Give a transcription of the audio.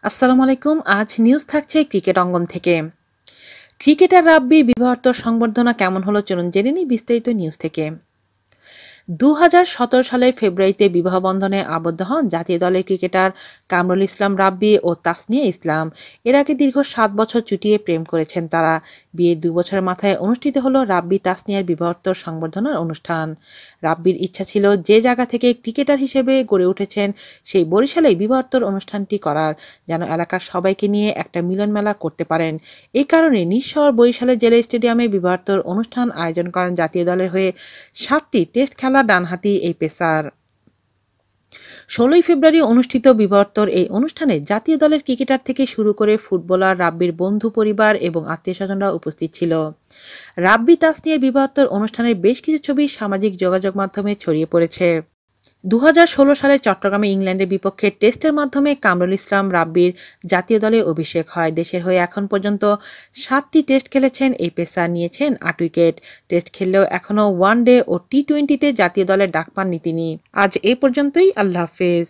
আসসালামু আলাইকুম। আজ নিউজ থাকছে ক্রিকেট অঙ্গন থেকে। ক্রিকেটার রাব্বির বিবাহোত্তর সংবর্ধনা কেমন হলো চলুন জেনে নিই বিস্তারিত নিউজ থেকে। 2017 সালের ফেব্রুয়ারিতে বিবাহ বন্ধনে আবদ্ধ হন জাতীয় দলের ক্রিকেটার কামরুল ইসলাম রাব্বি ও তাসনিয়া ইসলাম। এর আগে দীর্ঘ 7 বছর চুটিয়ে প্রেম করেছেন তারা। বিয়ের 2 বছরের মাথায় অনুষ্ঠিত হলো রাব্বি তাসনিয়ার বিবাহোত্তর সংবর্ধনার অনুষ্ঠান। রাব্বির ইচ্ছা ছিল যে জায়গা থেকে ক্রিকেটার হিসেবে গড়ে উঠেছেন সেই বরিশালে বিবাহোত্তর অনুষ্ঠানটি করার, যেন এলাকার সবাইকে নিয়ে একটা মিলন মেলা করতে পারেন। এই কারণে নিজ শহর বরিশালের জেলা স্টেডিয়ামে বিবাহোত্তর অনুষ্ঠান আয়োজন করেন জাতীয় দলের হয়ে 7টি টেস্ট খেলা ডানহাতি এই পেসার। 16 ফেব্রুয়ারি অনুষ্ঠিত বিবাহোত্তর এই অনুষ্ঠানে জাতীয় দলের ক্রিকেটার থেকে শুরু করে ফুটবলার, রাব্বির বন্ধু পরিবার এবং আত্মীয়স্বজনরা উপস্থিত ছিল। রাব্বি তাসনিয়ার বিবাহোত্তর অনুষ্ঠানের বেশ কিছু ছবি সামাজিক যোগাযোগ মাধ্যমে ছড়িয়ে পড়েছে। 2016 সালে চট্টগ্রামে ইংল্যান্ডের বিপক্ষে টেস্টের মাধ্যমে কামরুল ইসলাম রাব্বির জাতীয় দলে অভিষেক হয়। দেশের হয়ে এখন পর্যন্ত 7টি টেস্ট খেলেছেন এই পেসার, নিয়েছেন 8 উইকেট। টেস্ট খেললেও এখনও ওয়ানডে ও টি20তে জাতীয় দলের ডাক পাননি তিনি। আজ এ পর্যন্তই। আল্লাহ হাফেজ।